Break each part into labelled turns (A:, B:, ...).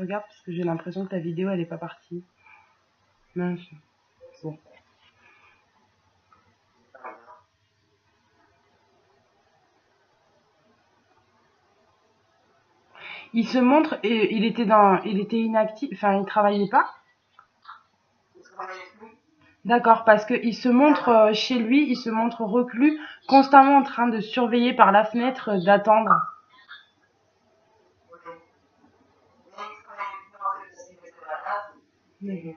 A: regarde parce que j'ai l'impression que ta vidéo elle est pas partie. Mince. Bon. Il se montre et il était inactif, enfin il travaillait pas. D'accord, parce que il se montre chez lui, il se montre reclus, constamment en train de surveiller par la fenêtre, d'attendre. D'accord.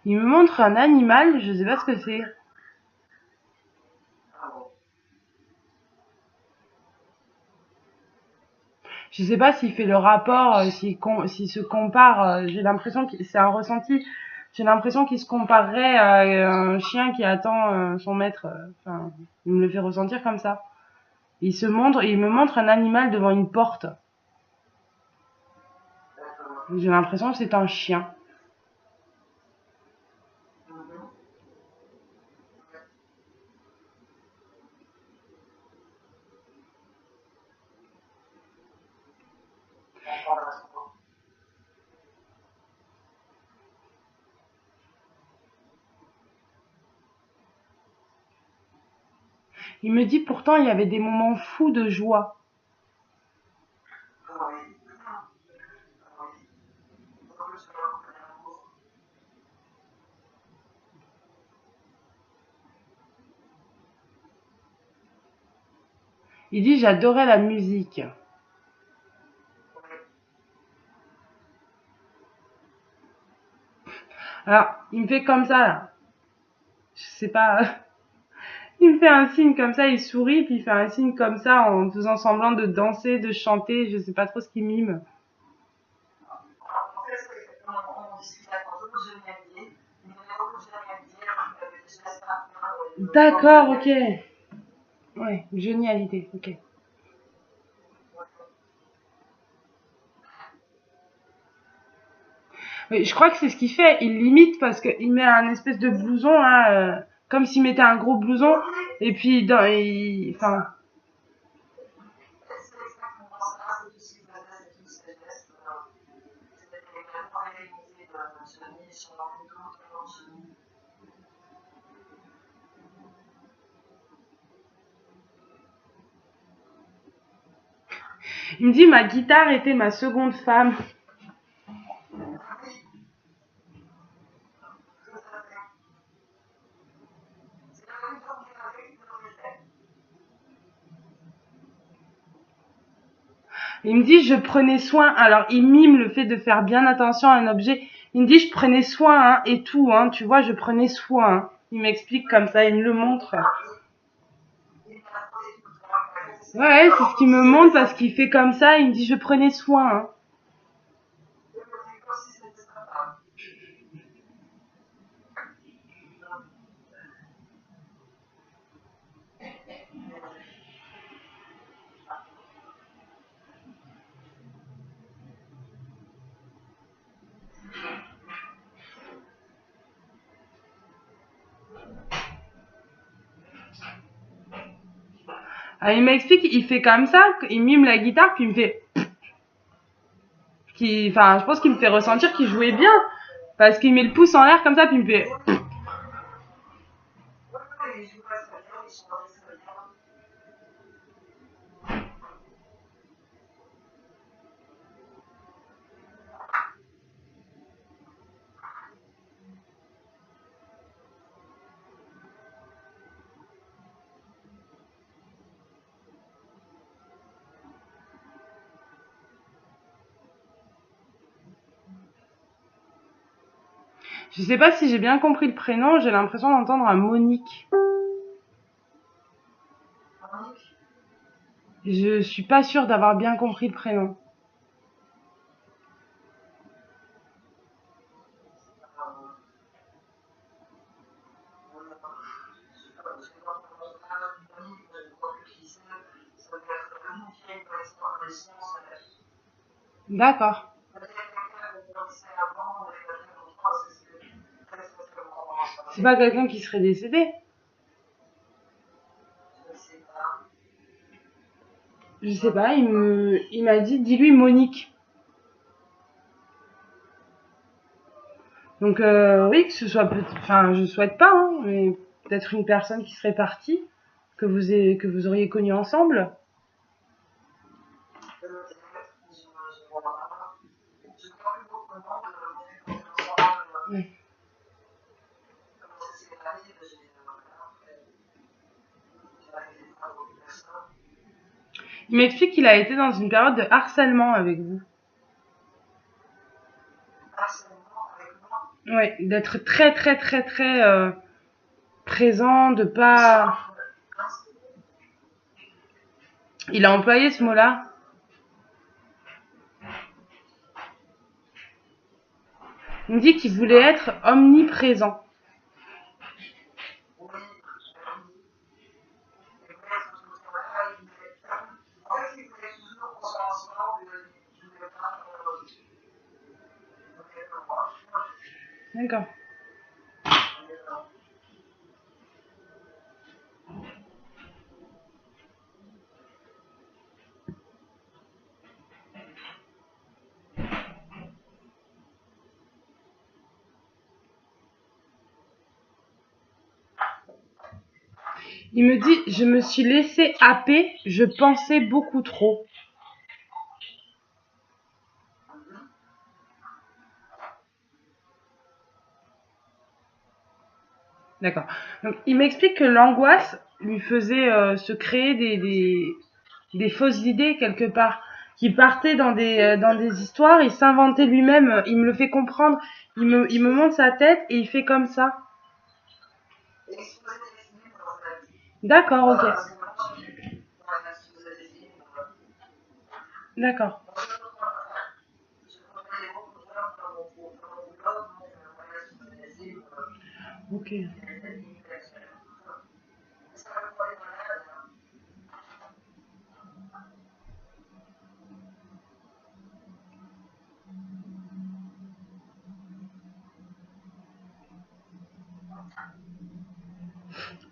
A: Il me montre un animal, je sais pas ce que c'est. Je sais pas s'il fait le rapport, s'il se compare. J'ai l'impression que c'est un ressenti. J'ai l'impression qu'il se comparerait à un chien qui attend son maître. Enfin, il me le fait ressentir comme ça. Il me montre un animal devant une porte. J'ai l'impression que c'est un chien. Il me dit pourtant il y avait des moments fous de joie. Il dit j'adorais la musique. Alors, il me fait comme ça là. Je sais pas. Il me fait un signe comme ça, il sourit, puis il fait un signe comme ça en faisant semblant de danser, de chanter, je sais pas trop ce qu'il mime. D'accord, ok. Ouais, génialité, ok. Oui, je crois que c'est ce qu'il fait, il limite parce qu'il met un espèce de blouson, là, comme s'il mettait un gros blouson, et puis enfin, il me dit ma guitare était ma seconde femme. Il me dit je prenais soin, alors il mime le fait de faire bien attention à un objet. Il me dit je prenais soin, hein, et tout, hein, tu vois, je prenais soin. Hein. Il m'explique comme ça, il me le montre. Ouais, c'est ce qu'il me montre parce qu'il fait comme ça, il me dit je prenais soin. Hein. Alors, il m'explique, il fait comme ça, il mime la guitare, puis il me fait... Enfin, je pense qu'il me fait ressentir qu'il jouait bien. Parce qu'il met le pouce en l'air comme ça, puis il me fait... Je sais pas si j'ai bien compris le prénom, j'ai l'impression d'entendre un Monique. Je suis pas sûre d'avoir bien compris le prénom. D'accord. C'est pas quelqu'un qui serait décédé? Je sais pas, il m'a dit, dis-lui Monique. Donc oui, que ce soit enfin, je souhaite pas, hein, mais peut-être une personne qui serait partie, que vous auriez connue ensemble. Ouais. Il m'explique qu'il a été dans une période de harcèlement avec vous. Ouais, d'être très très très très présent, de pas. Il a employé ce mot-là. Il me dit qu'il voulait être omniprésent. D'accord. Il me dit, je me suis laissé happer, je pensais beaucoup trop. D'accord. Donc, il m'explique que l'angoisse lui faisait se créer des fausses idées quelque part, qui partait dans des histoires, il s'inventait lui-même, il me le fait comprendre, il me montre sa tête et il fait comme ça. D'accord, ok. D'accord. Ok.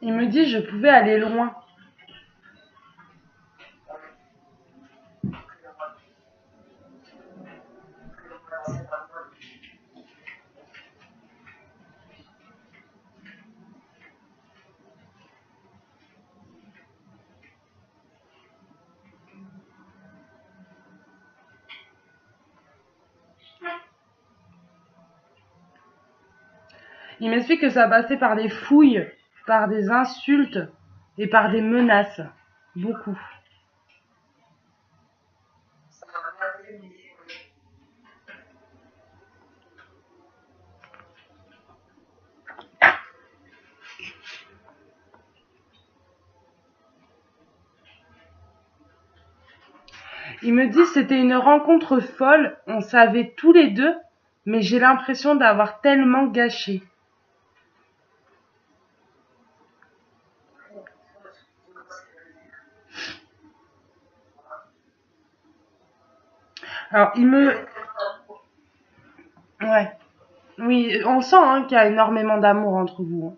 A: Il me dit, je pouvais aller loin. Il m'explique que ça passait par des fouilles, par des insultes et par des menaces. Beaucoup. Il me dit c'était une rencontre folle, on savait tous les deux, mais j'ai l'impression d'avoir tellement gâché. Alors il me... Ouais. Oui, on sent hein, qu'il y a énormément d'amour entre vous. Hein.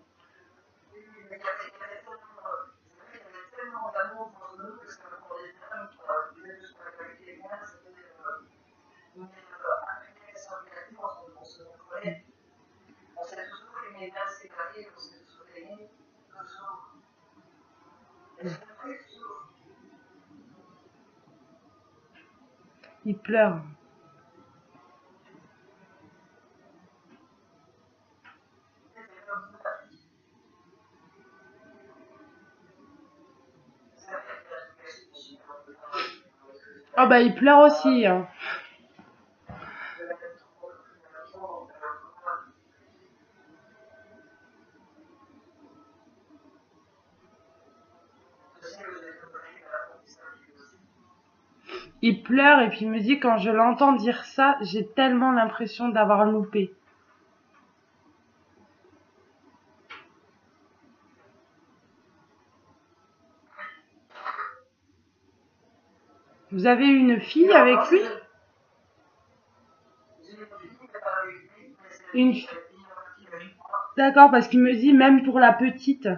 A: Il pleure. Oh bah il pleure aussi. Hein. Il pleure et puis il me dit quand je l'entends dire ça, j'ai tellement l'impression d'avoir loupé. Vous avez une fille avec lui? Une fi- D'accord, parce qu'il me dit même pour la petite.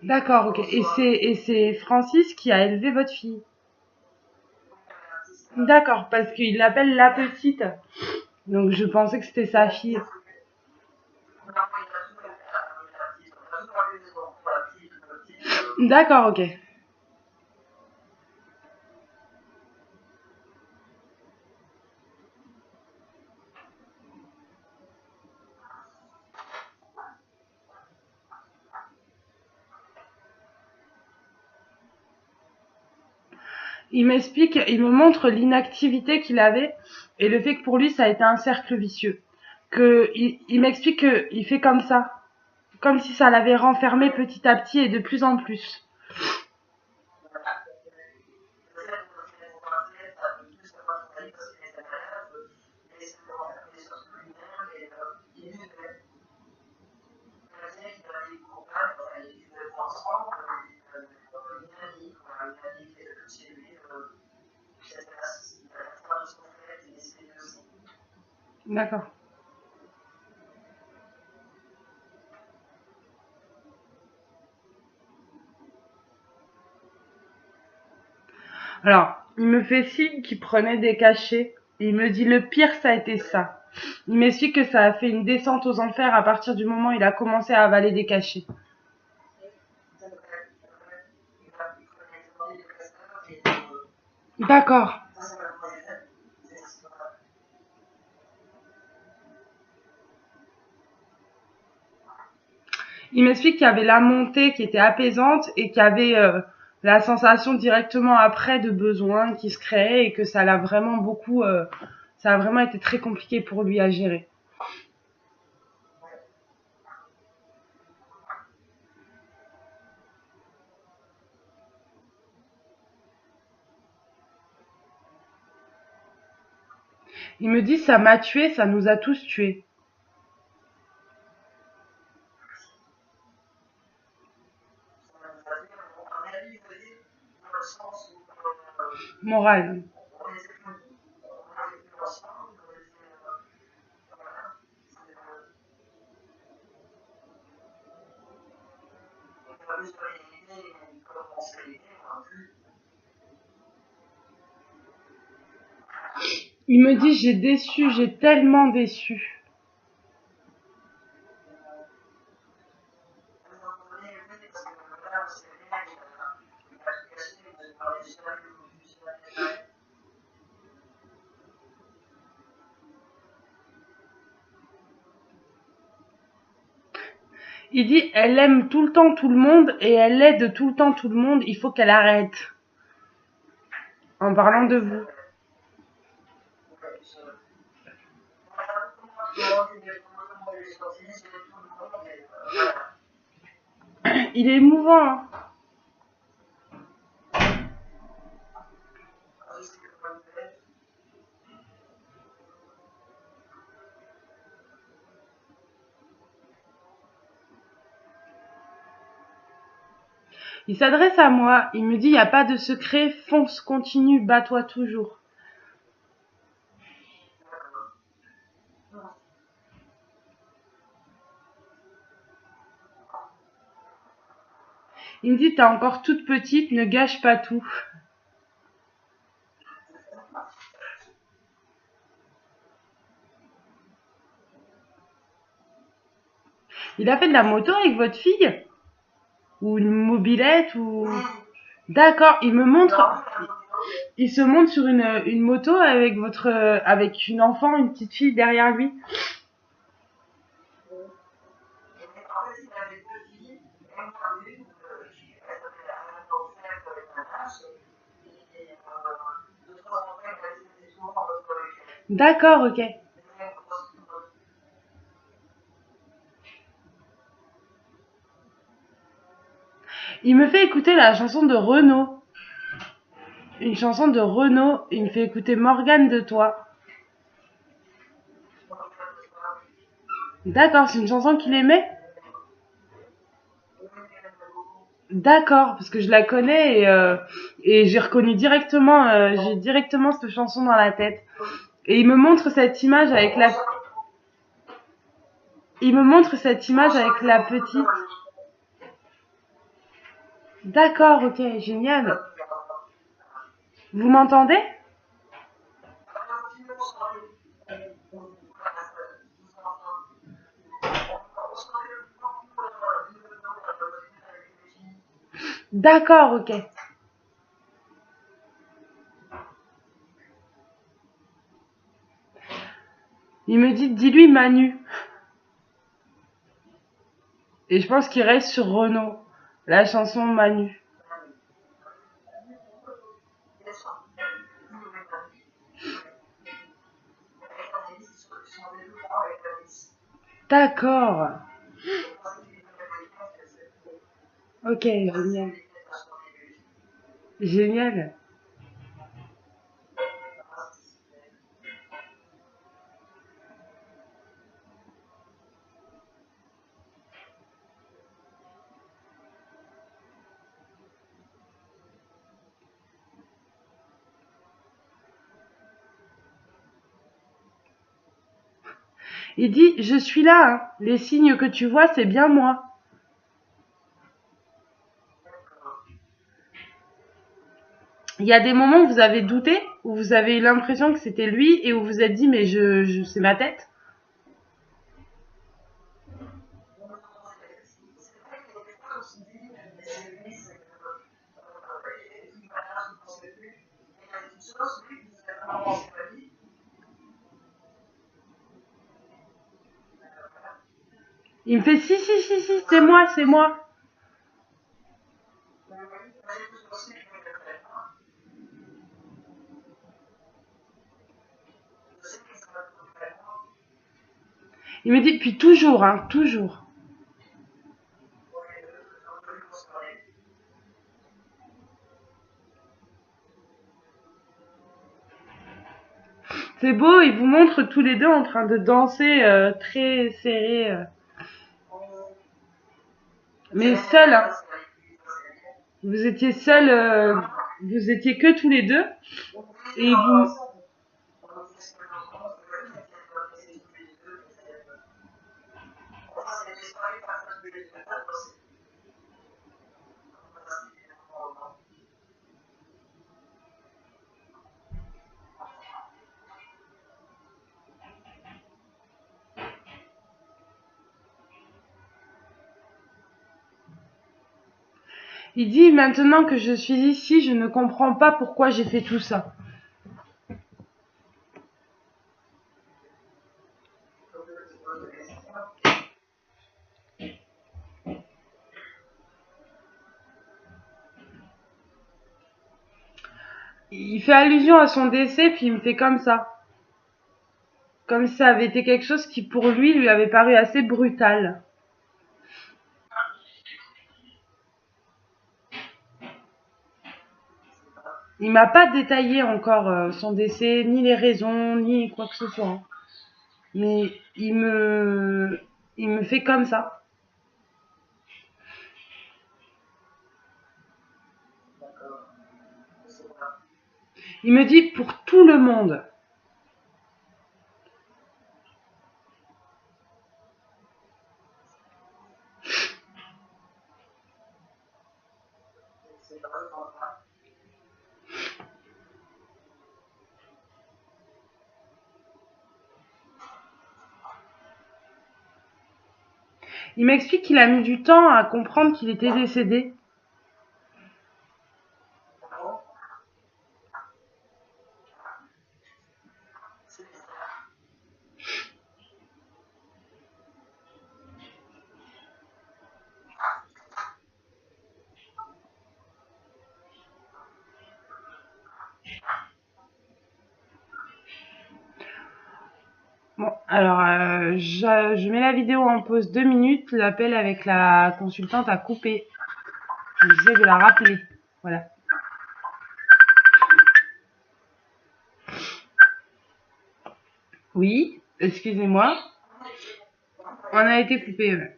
A: D'accord, ok. Et c'est Francis qui a élevé votre fille. D'accord, parce qu'il l'appelle la petite. Donc je pensais que c'était sa fille. D'accord, ok. Il m'explique, il me montre l'inactivité qu'il avait et le fait que pour lui ça a été un cercle vicieux. Il m'explique qu'il fait comme ça, comme si ça l'avait renfermé petit à petit et de plus en plus. D'accord. Alors, il me fait signe qu'il prenait des cachets. Et il me dit le pire, ça a été ça. Il m'explique que ça a fait une descente aux enfers à partir du moment où il a commencé à avaler des cachets. D'accord. Il m'explique qu'il y avait la montée qui était apaisante et qu'il y avait la sensation directement après de besoin qui se créait et que ça l'a vraiment beaucoup, ça a vraiment été très compliqué pour lui à gérer. Il me dit ça m'a tué, ça nous a tous tués. Moral. Il me dit j'ai déçu, j'ai tellement déçu. Il dit elle aime tout le temps tout le monde et elle aide tout le temps tout le monde, il faut qu'elle arrête. En parlant de vous. Il est émouvant, hein. Il s'adresse à moi, il me dit, il n'y a pas de secret, fonce, continue, bats-toi toujours. Il me dit, t'es encore toute petite, ne gâche pas tout. Il a fait de la moto avec votre fille? Ou une mobilette ou... D'accord, il me montre, il se monte sur une moto avec avec une enfant, une petite fille derrière lui. D'accord, ok. Il me fait écouter la chanson de Renaud. Une chanson de Renaud. Il me fait écouter Morgane de toi. D'accord, c'est une chanson qu'il aimait? D'accord, parce que je la connais et j'ai reconnu directement, j'ai directement cette chanson dans la tête. Et il me montre cette image avec la petite. D'accord, ok, génial. Vous m'entendez? D'accord, ok. Il me dit, dis-lui Manu. Et je pense qu'il reste sur Renaud, la chanson Manu. D'accord. Ok, génial. Génial. Il dit, je suis là, hein. Les signes que tu vois, c'est bien moi. Il y a des moments où vous avez douté, où vous avez eu l'impression que c'était lui et où vous vous êtes dit, mais c'est ma tête. Il me fait, si, c'est moi, c'est moi. Il me dit, puis toujours, hein, toujours. C'est beau, il vous montre tous les deux en train de danser très serré. Mais seul, hein. Vous étiez seul, vous étiez que tous les deux. Et vous, il dit, maintenant que je suis ici, je ne comprends pas pourquoi j'ai fait tout ça. Il fait allusion à son décès, puis il me fait comme ça. Comme si ça avait été quelque chose qui, pour lui avait paru assez brutal. Il m'a pas détaillé encore son décès, ni les raisons, ni quoi que ce soit, hein. Mais il me fait comme ça. Il me dit pour tout le monde. Il m'explique qu'il a mis du temps à comprendre qu'il était décédé. Bon, alors je mets la vidéo en pause 2 minutes. L'appel avec la consultante a coupé. J'essaie de la rappeler. Voilà. Oui, excusez-moi. On a été coupé. Ouais.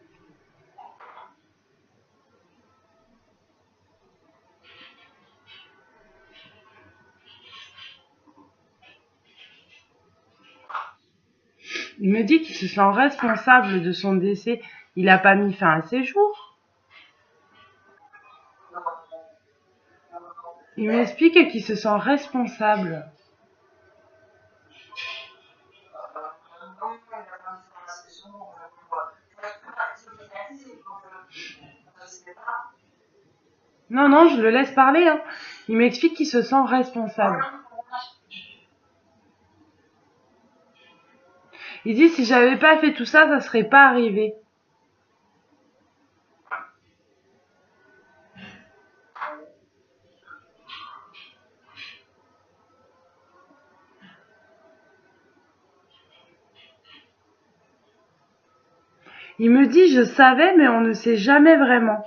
A: Il me dit qu'il se sent responsable de son décès. Il n'a pas mis fin à ses jours. Il m'explique qu'il se sent responsable. Non, non, je le laisse parler. Hein. Il m'explique qu'il se sent responsable. Il dit si j'avais pas fait tout ça, ça serait pas arrivé. Il me dit je savais, mais on ne sait jamais vraiment.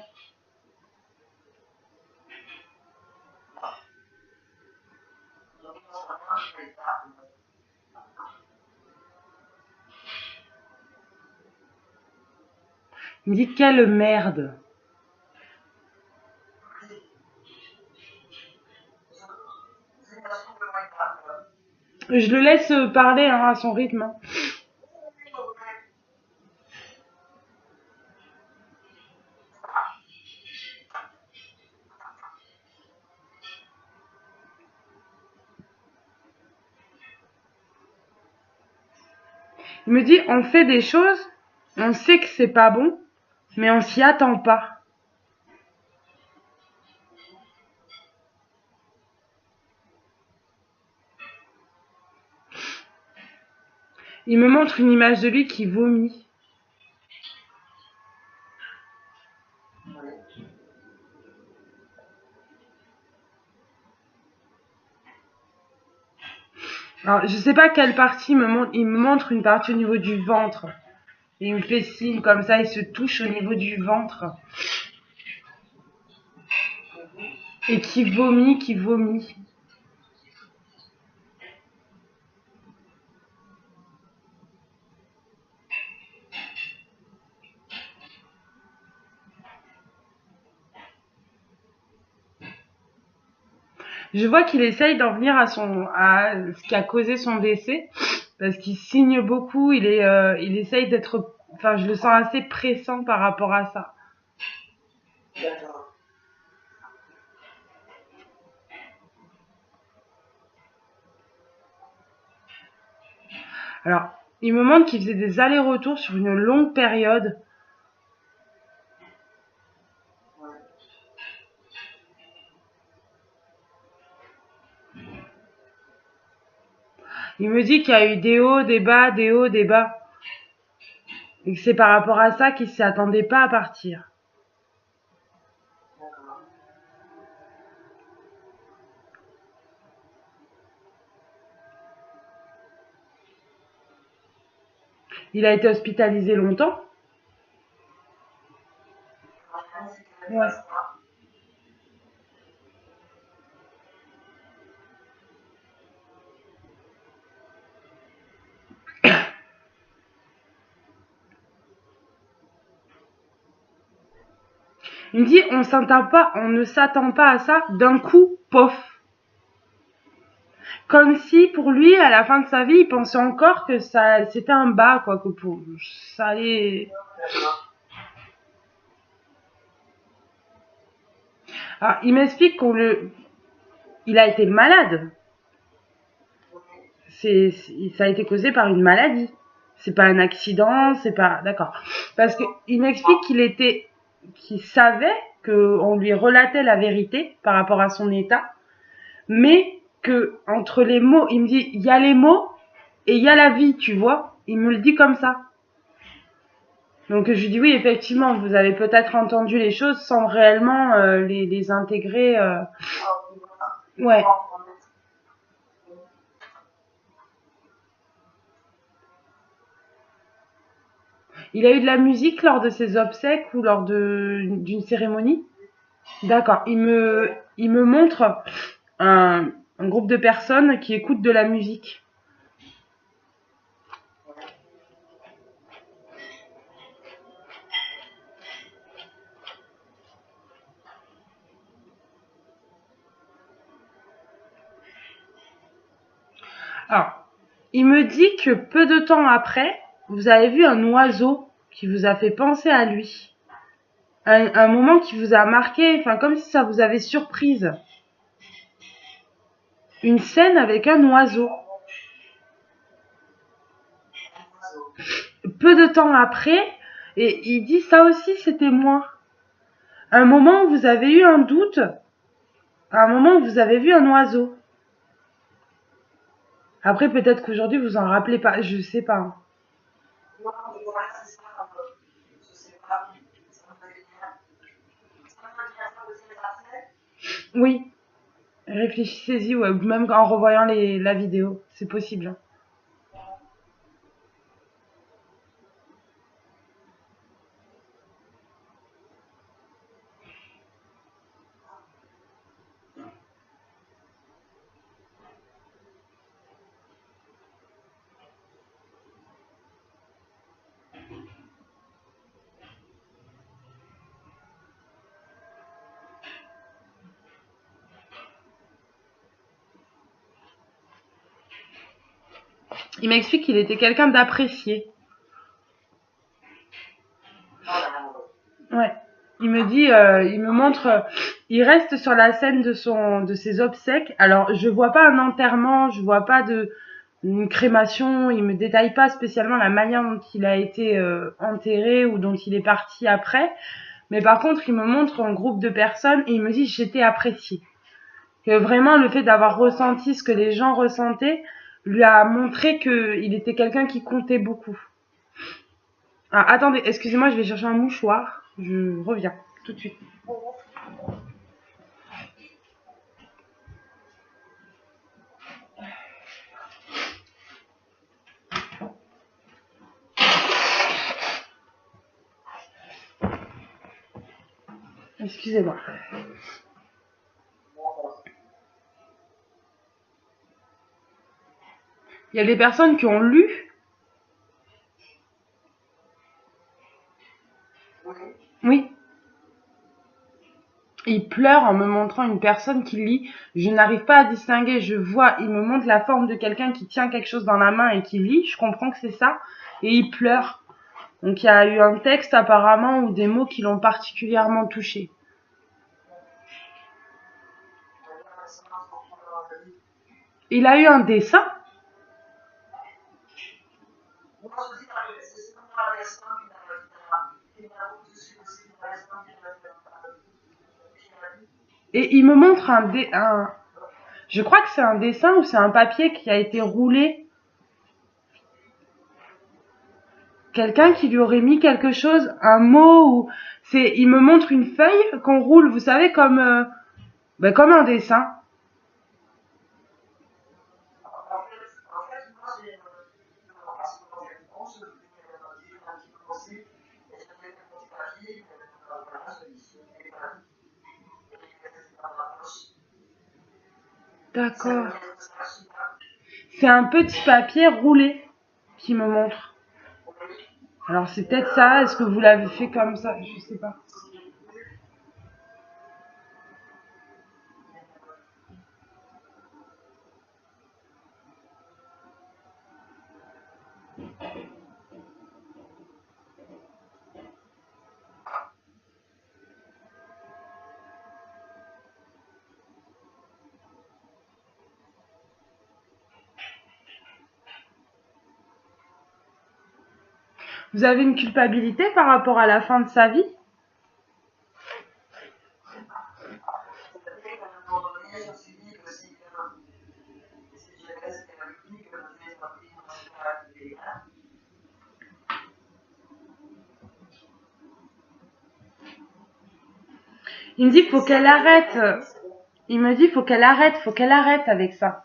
A: Il me dit quelle merde. Je le laisse parler hein, à son rythme. Hein. Il me dit on fait des choses, on sait que c'est pas bon, mais on s'y attend pas. Il me montre une image de lui qui vomit. Alors, je sais pas quelle partie il me montre une partie au niveau du ventre. Et il me fait signe comme ça, il se touche au niveau du ventre. Et qui vomit, qui vomit. Je vois qu'il essaye d'en venir à ce qui a causé son décès. Parce qu'il signe beaucoup, il essaye d'être, enfin, je le sens assez pressant par rapport à ça. Alors, il me montre qu'il faisait des allers-retours sur une longue période. Il me dit qu'il y a eu des hauts, des bas, des hauts, des bas. Et que c'est par rapport à ça qu'il ne s'y attendait pas à partir. Il a été hospitalisé longtemps. Ouais. Il me dit on ne s'attend pas à ça d'un coup, pof. Comme si pour lui, à la fin de sa vie, il pensait encore que ça, c'était un bas, quoi, que pour ça allait. Alors, il m'explique il a été malade. Ça a été causé par une maladie. C'est pas un accident, c'est pas, d'accord. Parce que il m'explique qu'il savait qu'on lui relatait la vérité par rapport à son état, mais que entre les mots, il me dit, il y a les mots et il y a la vie, tu vois. Il me le dit comme ça. Donc je lui dis oui, effectivement, vous avez peut-être entendu les choses sans réellement les intégrer. Ouais. Il a eu de la musique lors de ses obsèques ou lors d'une cérémonie? D'accord. Il me montre un groupe de personnes qui écoutent de la musique. Alors, il me dit que peu de temps après, vous avez vu un oiseau qui vous a fait penser à lui. Un moment qui vous a marqué, enfin comme si ça vous avait surprise. Une scène avec un oiseau. Peu de temps après, et il dit ça aussi c'était moi. Un moment où vous avez eu un doute, un moment où vous avez vu un oiseau. Après peut-être qu'aujourd'hui vous en rappelez pas, je sais pas. Oui, réfléchissez-y, ouais, même en revoyant la vidéo, c'est possible. Il m'explique qu'il était quelqu'un d'apprécié. Ouais. Il me dit, il me montre, il reste sur la scène de ses obsèques. Alors, je vois pas un enterrement, je vois pas une crémation. Il me détaille pas spécialement la manière dont il a été enterré ou dont il est parti après. Mais par contre, il me montre un groupe de personnes et il me dit j'étais apprécié. Que vraiment, le fait d'avoir ressenti ce que les gens ressentaient lui a montré qu'il était quelqu'un qui comptait beaucoup. Ah, attendez, excusez-moi, je vais chercher un mouchoir. Je reviens tout de suite. Excusez-moi. Il y a des personnes qui ont lu. Oui. Il pleure en me montrant une personne qui lit. Je n'arrive pas à distinguer. Je vois, il me montre la forme de quelqu'un qui tient quelque chose dans la main et qui lit. Je comprends que c'est ça. Et il pleure. Donc il y a eu un texte apparemment ou des mots qui l'ont particulièrement touché. Il a eu un dessin. Et il me montre je crois que c'est un dessin ou c'est un papier qui a été roulé. Quelqu'un qui lui aurait mis quelque chose, un mot ou il me montre une feuille qu'on roule, vous savez, comme un dessin. D'accord. C'est un petit papier roulé qui me montre. Alors c'est peut-être ça, est-ce que vous l'avez fait comme ça? Je sais pas. Vous avez une culpabilité par rapport à la fin de sa vie? Il me dit faut qu'elle arrête. Il me dit faut qu'elle arrête avec ça.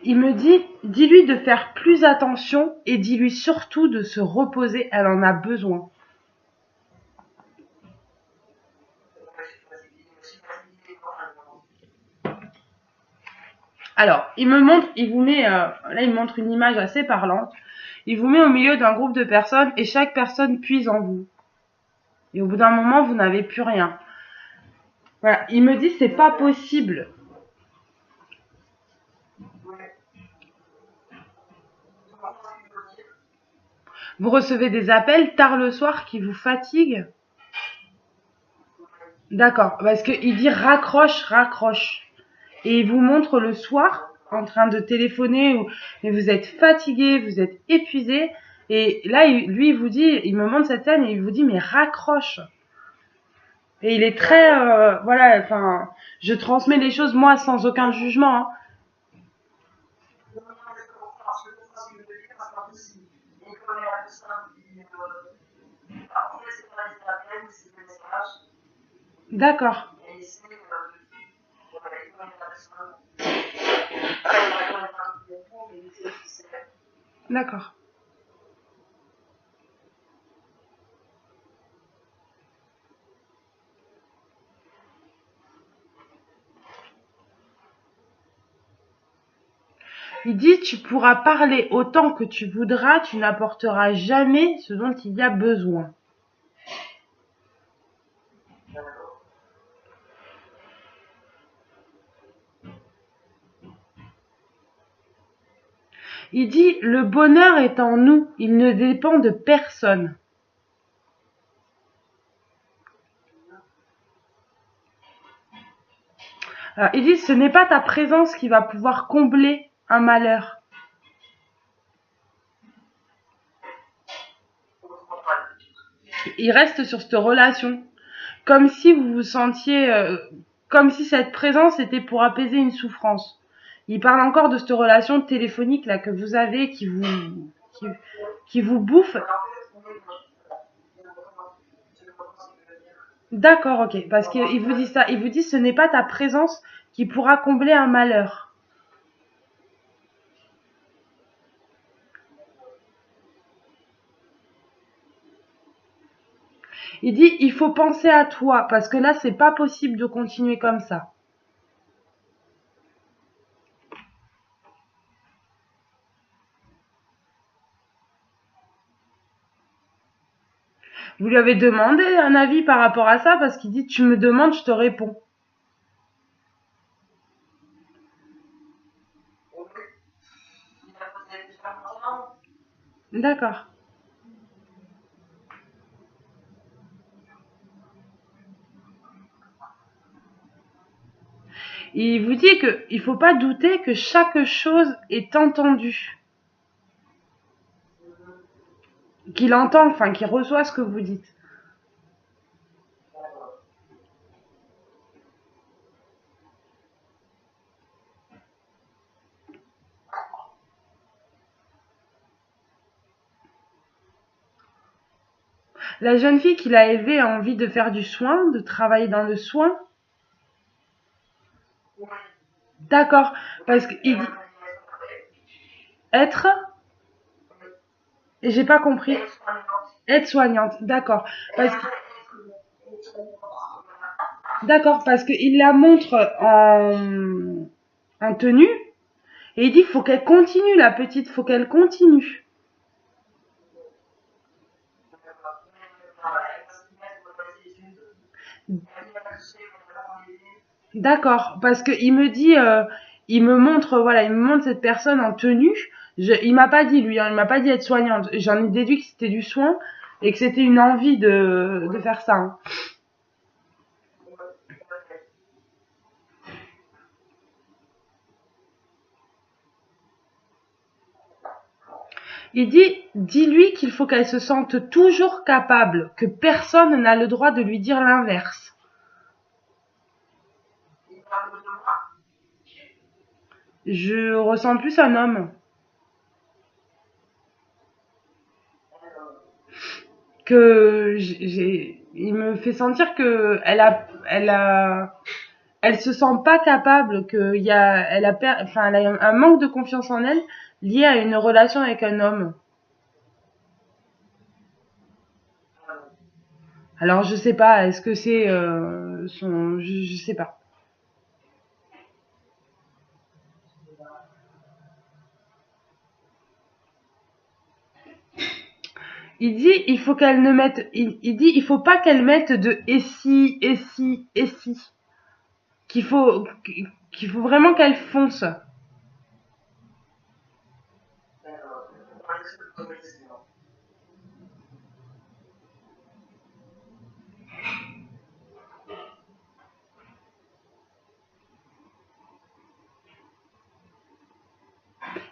A: Il me dit dis-lui de faire plus attention et dis-lui surtout de se reposer, elle en a besoin. Alors, il vous met, là il me montre une image assez parlante. Il vous met au milieu d'un groupe de personnes et chaque personne puise en vous. Et au bout d'un moment, vous n'avez plus rien. Voilà. Il me dit, c'est pas possible. Vous recevez des appels tard le soir qui vous fatiguent? D'accord. Parce qu'il dit raccroche, raccroche. Et il vous montre le soir en train de téléphoner et vous êtes fatigué, vous êtes épuisé. Et là, lui, il vous dit, il me montre cette scène et il vous dit, mais raccroche. Et il est très, voilà, enfin, je transmets les choses moi sans aucun jugement. Hein. D'accord, d'accord. Il dit, tu pourras parler autant que tu voudras, tu n'apporteras jamais ce dont il y a besoin. Il dit, le bonheur est en nous, il ne dépend de personne. Alors, il dit, ce n'est pas ta présence qui va pouvoir combler un malheur. Il reste sur cette relation. Comme si vous vous sentiez, comme si cette présence était pour apaiser une souffrance. Il parle encore de cette relation téléphonique là que vous avez qui, qui vous bouffe. D'accord, ok. Parce qu'il vous dit ça. Il vous dit ce n'est pas ta présence qui pourra combler un malheur. Il dit il faut penser à toi parce que là c'est pas possible de continuer comme ça. Vous lui avez demandé un avis par rapport à ça parce qu'il dit tu me demandes, je te réponds. D'accord. Il vous dit qu'il ne faut pas douter que chaque chose est entendue. Qu'il entend, enfin qu'il reçoit ce que vous dites. La jeune fille qu'il a élevée a envie de faire du soin, de travailler dans le soin. D'accord, parce qu'il dit être, et j'ai pas compris, être soignante. D'accord, parce que, d'accord, parce qu'il la montre en tenue et il dit faut qu'elle continue la petite, faut qu'elle continue. D'accord, parce que il me dit, il me montre, voilà, il me montre cette personne en tenue. Il m'a pas dit lui, hein, il m'a pas dit être soignante. J'en ai déduit que c'était du soin et que c'était une envie de faire ça. Hein. Il dit, dis-lui qu'il faut qu'elle se sente toujours capable, que personne n'a le droit de lui dire l'inverse. Je ressens plus un homme que il me fait sentir que elle se sent pas capable, enfin, elle a un manque de confiance en elle lié à une relation avec un homme. Alors je sais pas, est-ce que c'est je sais pas. Il dit, il faut qu'elle ne mette, il dit, il faut pas qu'elle mette de et si, et si, et si. Qu'il faut, qu'il faut vraiment qu'elle fonce.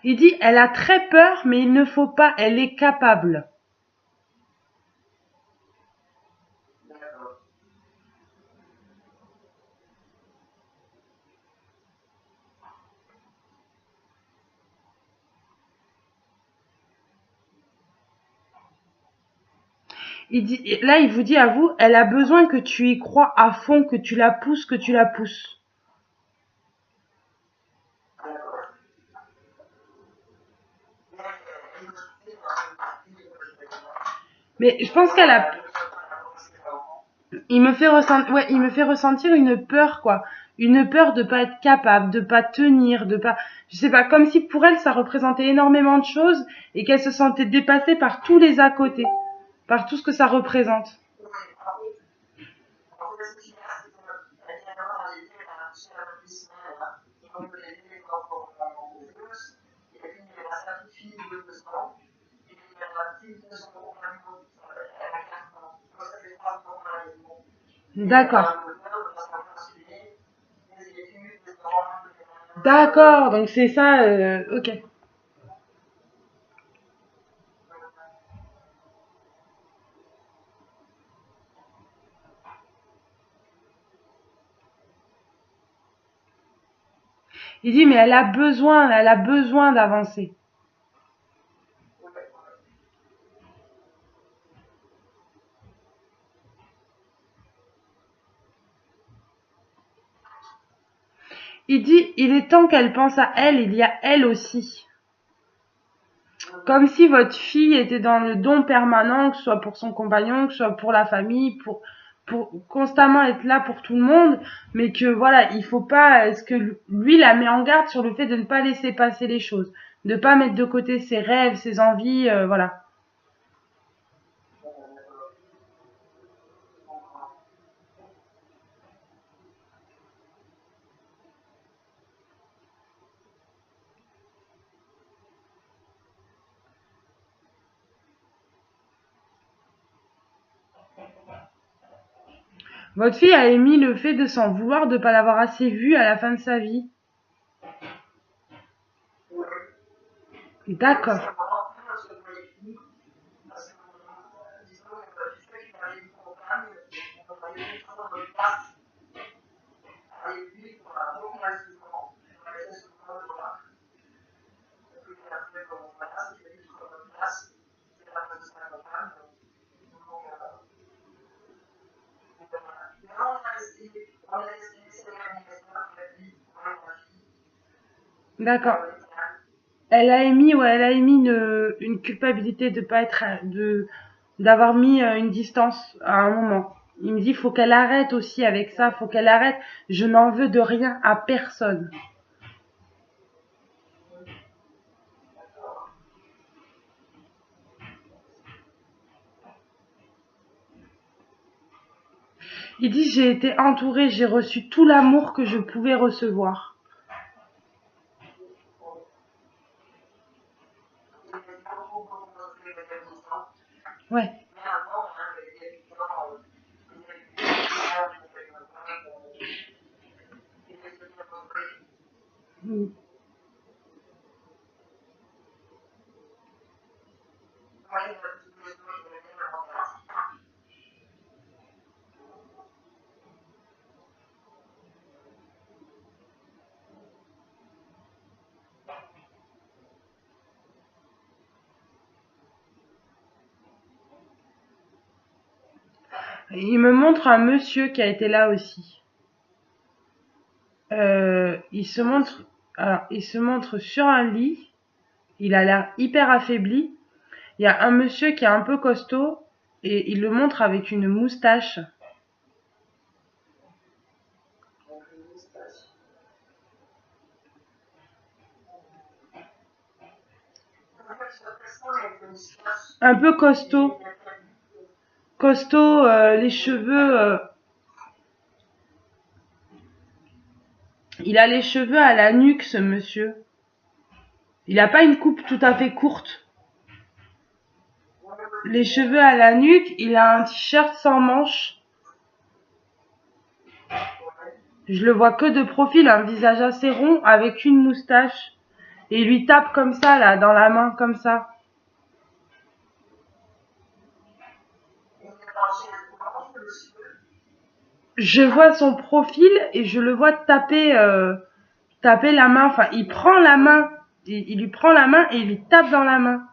A: Il dit, elle a très peur, mais il ne faut pas, elle est capable. Il dit, là, il vous dit à vous, elle a besoin que tu y crois à fond, que tu la pousses, que tu la pousses. Mais je pense qu'elle a, il me fait ressentir une peur, quoi. Une peur de pas être capable, de pas tenir, de pas, je sais pas, comme si pour elle ça représentait énormément de choses et qu'elle se sentait dépassée par tous les à côté, par tout ce que ça représente. D'accord. D'accord, donc c'est ça, ok. Il dit, mais elle a besoin d'avancer. Il dit, il est temps qu'elle pense à elle, il y a elle aussi. Comme si votre fille était dans le don permanent, que ce soit pour son compagnon, que ce soit pour la famille, pour constamment être là pour tout le monde, mais que voilà, il faut pas, est-ce que lui la met en garde sur le fait de ne pas laisser passer les choses, de pas mettre de côté ses rêves, ses envies, voilà. Votre fille a émis le fait de s'en vouloir de pas l'avoir assez vu à la fin de sa vie. D'accord. D'accord. Elle a émis une culpabilité de pas être, d'avoir mis une distance à un moment. Il me dit, faut qu'elle arrête aussi avec ça, faut qu'elle arrête. Je n'en veux de rien à personne. Il dit, j'ai été entourée, j'ai reçu tout l'amour que je pouvais recevoir. Ouais. Mm. Il me montre un monsieur qui a été là aussi. Il se montre, alors, il se montre sur un lit. Il a l'air hyper affaibli. Il y a un monsieur qui est un peu costaud et il le montre avec une moustache. Un peu costaud. Costaud, les cheveux... il a les cheveux à la nuque, ce monsieur. Il n'a pas une coupe tout à fait courte. Les cheveux à la nuque, il a un t-shirt sans manches. Je le vois que de profil, un visage assez rond avec une moustache. Et il lui tape comme ça, là, dans la main, comme ça. Je vois son profil et je le vois taper, taper la main. Enfin, il prend la main, il lui prend la main et il lui tape dans la main.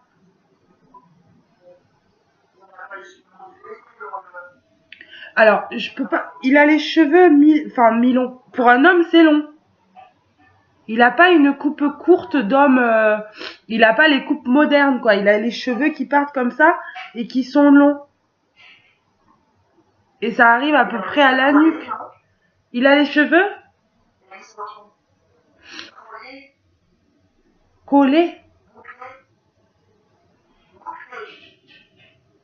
A: Alors, je peux pas. Il a les cheveux mi-longs. Pour un homme, c'est long. Il a pas une coupe courte d'homme. Il a pas les coupes modernes, quoi. Il a les cheveux qui partent comme ça et qui sont longs. Et ça arrive à peu près à la nuque. Il a les cheveux collés.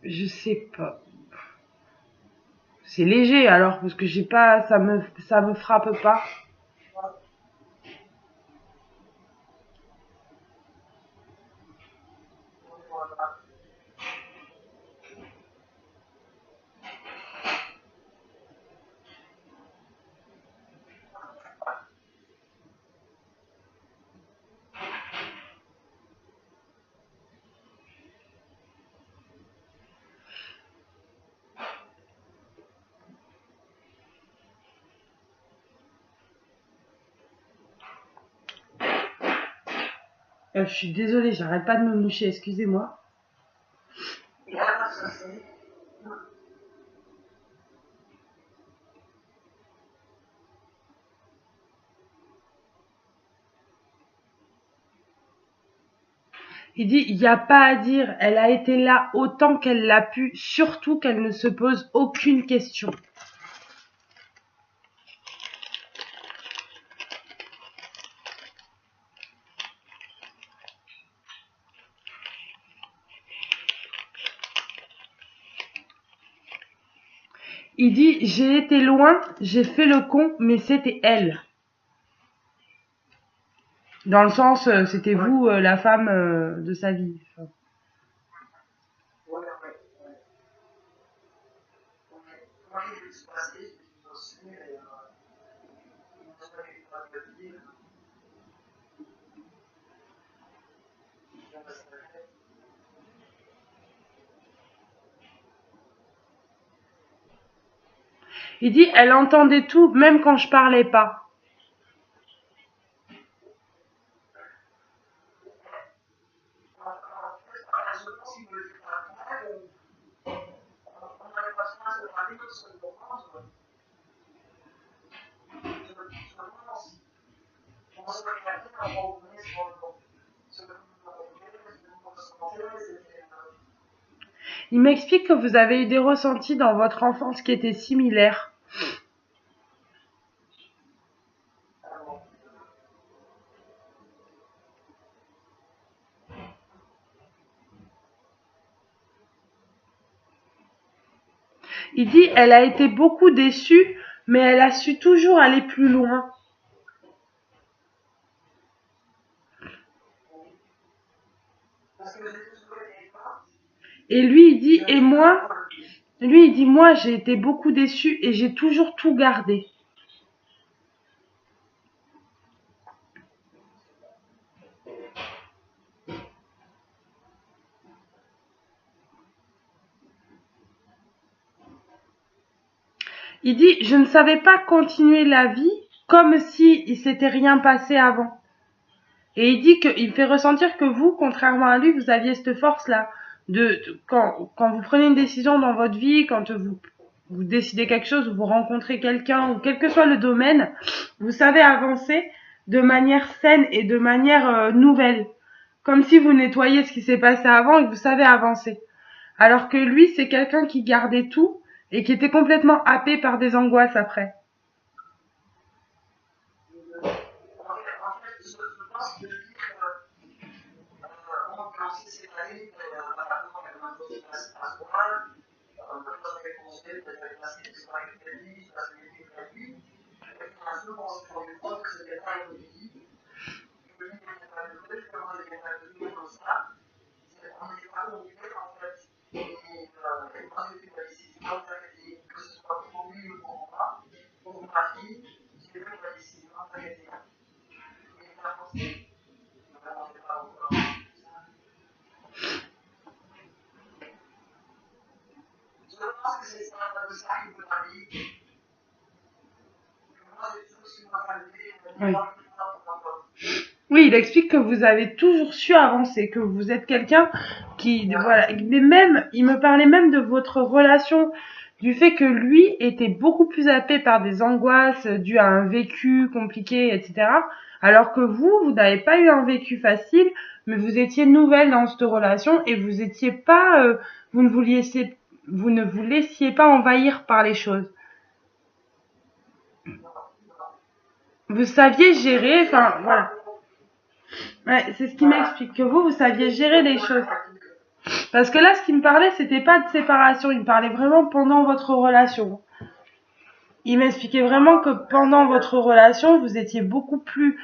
A: Je sais pas. C'est léger alors parce que j'ai pas, ça me frappe pas. Je suis désolée, j'arrête pas de me moucher, excusez-moi. Il dit, il n'y a pas à dire, elle a été là autant qu'elle l'a pu, surtout qu'elle ne se pose aucune question. Il dit, j'ai été loin, j'ai fait le con, mais c'était elle. Dans le sens, c'était vous, la femme de sa vie. Enfin, il dit, elle entendait tout, même quand je parlais pas. Il m'explique que vous avez eu des ressentis dans votre enfance qui étaient similaires. Il dit, elle a été beaucoup déçue, mais elle a su toujours aller plus loin. Et lui, il dit, et moi, lui, il dit, moi, j'ai été beaucoup déçue et j'ai toujours tout gardé. Il dit, je ne savais pas continuer la vie comme si il s'était rien passé avant. Et il dit qu'il fait ressentir que vous, contrairement à lui, vous aviez cette force-là. Quand vous prenez une décision dans votre vie, quand vous décidez quelque chose, ou vous rencontrez quelqu'un, ou quel que soit le domaine, vous savez avancer de manière saine et de manière nouvelle. Comme si vous nettoyez ce qui s'est passé avant et que vous savez avancer. Alors que lui, c'est quelqu'un qui gardait tout et qui était complètement happé par des angoisses après. Oui. Oui, il explique que vous avez toujours su avancer, que vous êtes quelqu'un qui, voilà, mais même, il me parlait même de votre relation, du fait que lui était beaucoup plus happé par des angoisses dues à un vécu compliqué, etc. Alors que vous n'avez pas eu un vécu facile, mais vous étiez nouvelle dans cette relation et vous étiez pas, vous ne vous laissiez pas envahir par les choses. Vous saviez gérer, enfin, voilà. Ouais, c'est ce qui m'explique, que vous saviez gérer les choses. Parce que là, ce qu'il me parlait, c'était pas de séparation, il me parlait vraiment pendant votre relation. Il m'expliquait vraiment que pendant votre relation, vous étiez beaucoup plus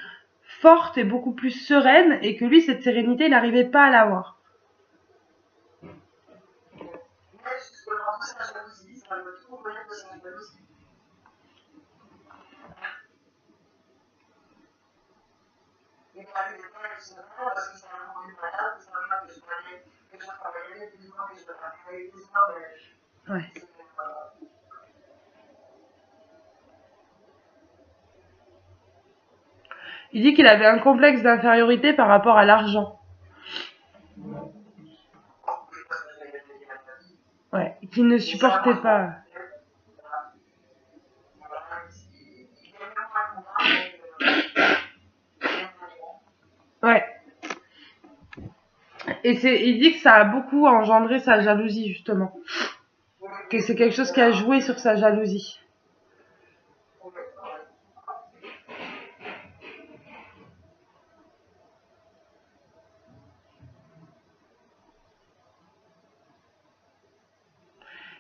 A: forte et beaucoup plus sereine, et que lui, cette sérénité, il n'arrivait pas à l'avoir. Ouais. Il dit qu'il avait un complexe d'infériorité par rapport à l'argent. Ouais, qu'il ne supportait pas. Ouais. Et il dit que ça a beaucoup engendré sa jalousie, justement. Que c'est quelque chose qui a joué sur sa jalousie.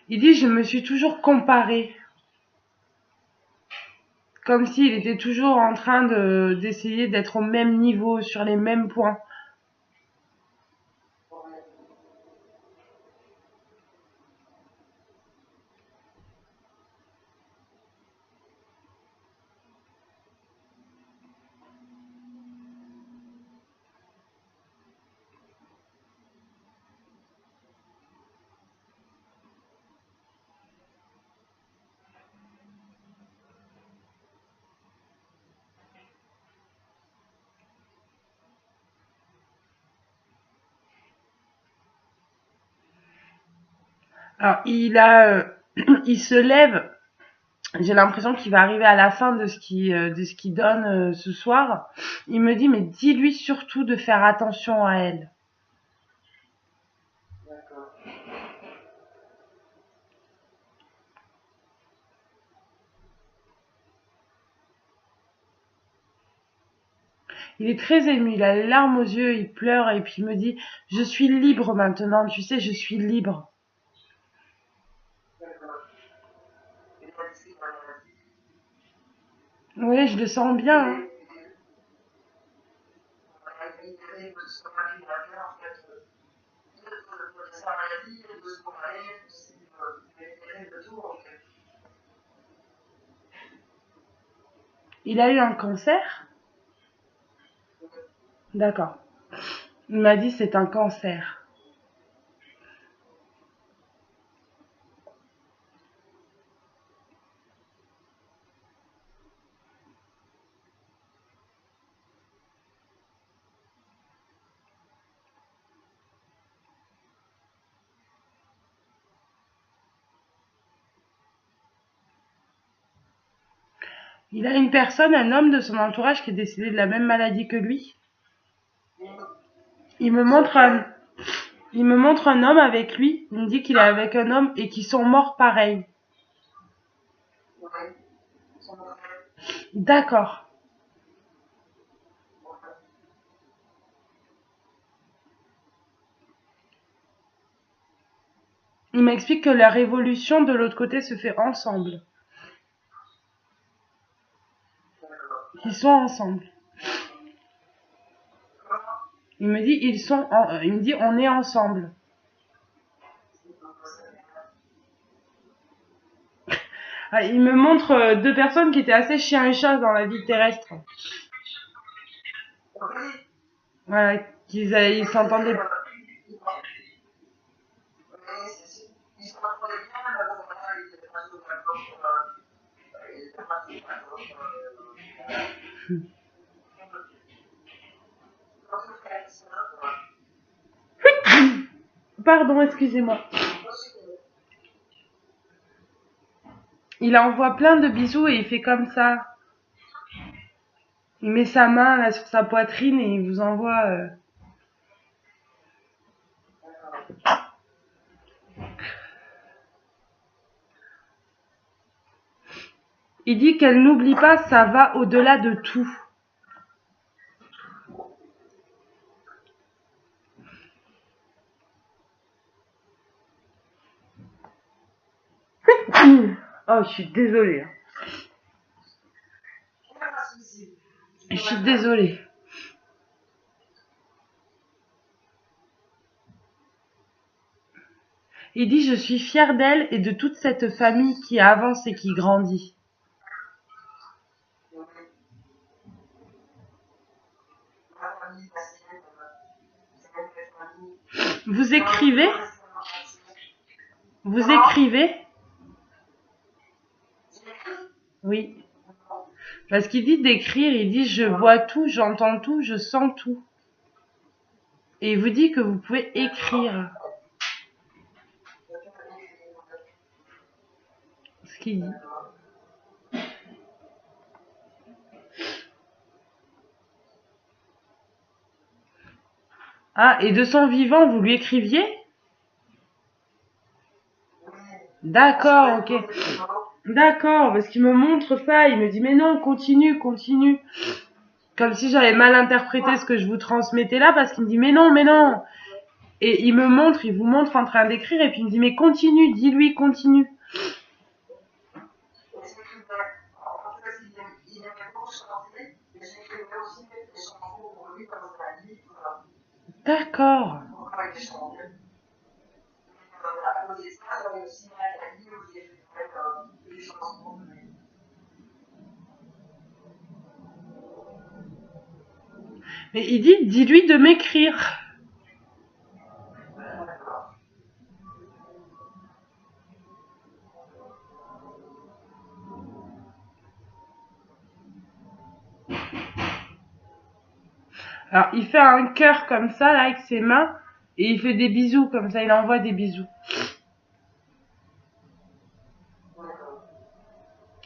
A: Il dit, je me suis toujours comparée. Comme s'il était toujours en train d'essayer d'être au même niveau, sur les mêmes points. Alors, il se lève. J'ai l'impression qu'il va arriver à la fin de ce qu'il donne ce soir. Il me dit, mais dis-lui surtout de faire attention à elle. Il est très ému, il a les larmes aux yeux, il pleure et puis il me dit, je suis libre maintenant, tu sais, je suis libre. Oui, je le sens bien. Hein. Il a eu un cancer? D'accord. Il m'a dit c'est un cancer. Il a une personne, un homme de son entourage qui est décédé de la même maladie que lui. Il me montre un homme avec lui. Il me dit qu'il est avec un homme et qu'ils sont morts pareil. D'accord. Il m'explique que la révolution de l'autre côté se fait ensemble. Ils sont ensemble. Il me dit il me dit on est ensemble. Ah, il me montre deux personnes qui étaient assez chien et chat dans la vie terrestre. Voilà, ils s'entendaient. Pardon, excusez-moi. Il envoie plein de bisous et il fait comme ça. Il met sa main là sur sa poitrine et il vous envoie. Il dit qu'elle n'oublie pas, ça va au-delà de tout. Oh, je suis désolée. Je suis désolée. Il dit je suis fière d'elle et de toute cette famille qui avance et qui grandit. Vous écrivez? Vous écrivez? Oui. Parce qu'il dit d'écrire, il dit je vois tout, j'entends tout, je sens tout. Et il vous dit que vous pouvez écrire. Ce qu'il dit. Ah, et de son vivant, vous lui écriviez? D'accord, ok. D'accord, parce qu'il me montre ça, il me dit mais non, continue, continue. Comme si j'avais mal interprété ce que je vous transmettais là, parce qu'il me dit mais non, mais non. Et il vous montre en train d'écrire, et puis il me dit mais continue, dis-lui, continue. D'accord. Mais il dit, dis-lui de m'écrire. Alors, il fait un cœur comme ça, là, avec ses mains, et il fait des bisous, comme ça, il envoie des bisous.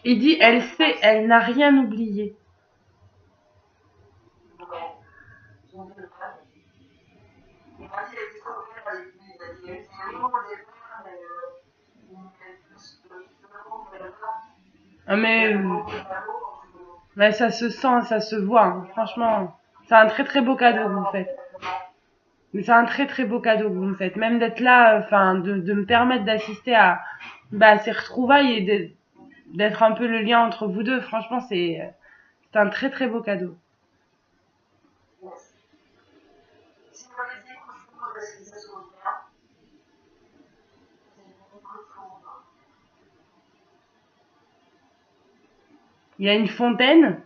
A: Il dit, elle sait, elle n'a rien oublié. Ah, mais ça se sent, ça se voit, hein. Franchement. C'est un très très beau cadeau que vous faites. Mais c'est un très très beau cadeau que vous me faites. Même d'être là, enfin, de me permettre d'assister à, bah, ces retrouvailles et d'être un peu le lien entre vous deux. Franchement, c'est un très très beau cadeau. Il y a une fontaine.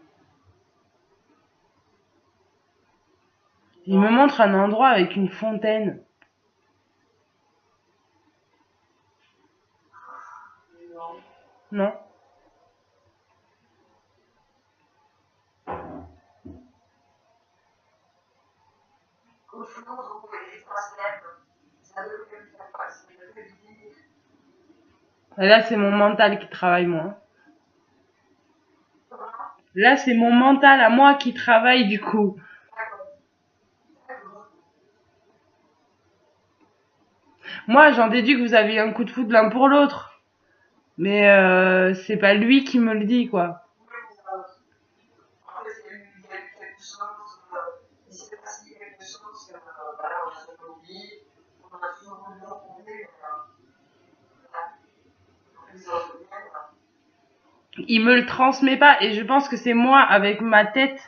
A: Il me montre un endroit avec une fontaine. Non? Et là, c'est mon mental qui travaille, moi. Là, c'est mon mental à moi qui travaille, du coup. Moi, j'en déduis que vous avez un coup de foudre l'un pour l'autre. Mais c'est pas lui qui me le dit, quoi. il me le transmet pas. Et je pense que c'est moi, avec ma tête,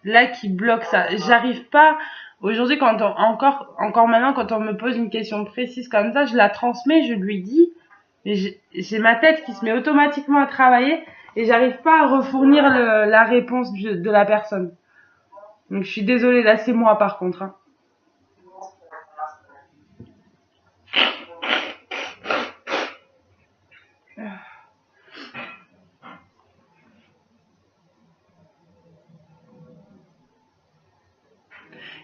A: là, qui bloque ça. J'arrive pas. Aujourd'hui, encore maintenant, quand on me pose une question précise comme ça, je la transmets, je lui dis. Mais j'ai ma tête qui se met automatiquement à travailler et j'arrive pas à refournir la réponse de la personne. Donc je suis désolée, là c'est moi par contre. Hein.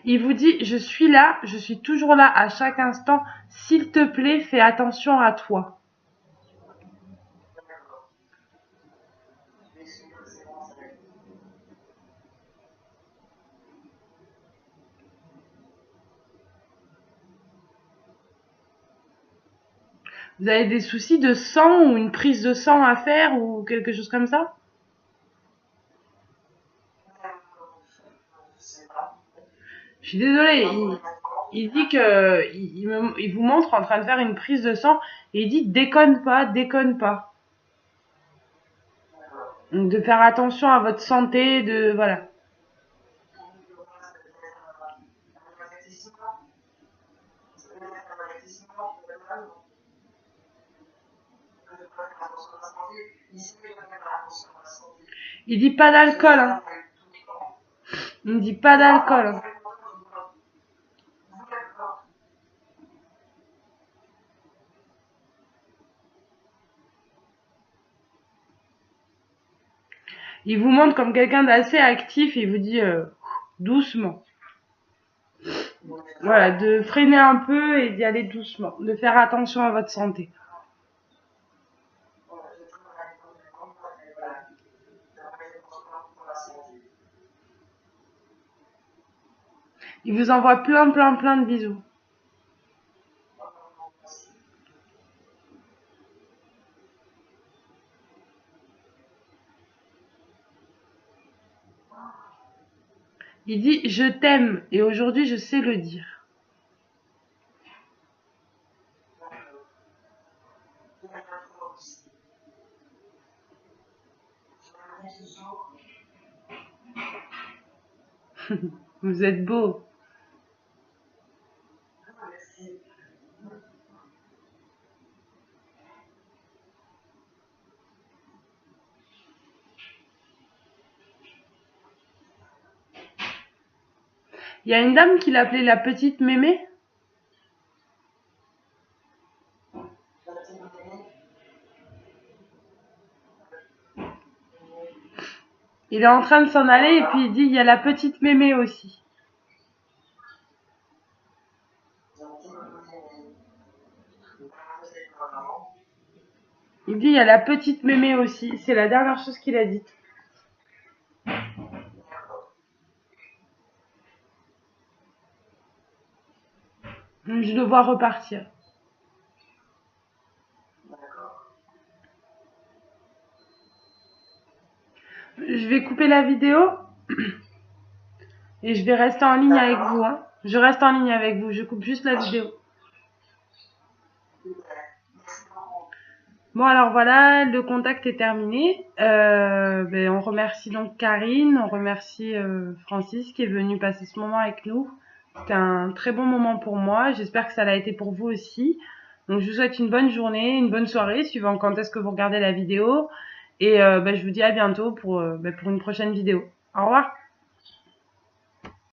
A: Il vous dit, je suis là, je suis toujours là à chaque instant. S'il te plaît, fais attention à toi. Vous avez des soucis de sang ou une prise de sang à faire ou quelque chose comme ça? Je suis désolée, il dit que il vous montre en train de faire une prise de sang et il dit déconne pas, déconne pas. Donc, de faire attention à votre santé, de voilà. Il dit pas d'alcool, hein. Il me dit pas d'alcool. Hein. Il vous montre comme quelqu'un d'assez actif et il vous dit doucement. Voilà, de freiner un peu et d'y aller doucement, de faire attention à votre santé. Il vous envoie plein, plein, plein de bisous. Il dit je t'aime et aujourd'hui je sais le dire. Vous êtes beau. Il y a une dame qui l'appelait la petite mémé. Il est en train de s'en aller et puis il dit il y a la petite mémé aussi. Il dit il y a la petite mémé aussi. C'est la dernière chose qu'il a dite. Je le vois repartir. Je vais couper la vidéo et je vais rester en ligne avec vous. Hein. Je reste en ligne avec vous. Je coupe juste la vidéo. Bon alors voilà, le contact est terminé. On remercie donc Karine, on remercie Francis qui est venu passer ce moment avec nous. C'était un très bon moment pour moi. J'espère que ça l'a été pour vous aussi. Donc je vous souhaite une bonne journée, une bonne soirée, suivant quand est-ce que vous regardez la vidéo. Et je vous dis à bientôt pour une prochaine vidéo. Au revoir.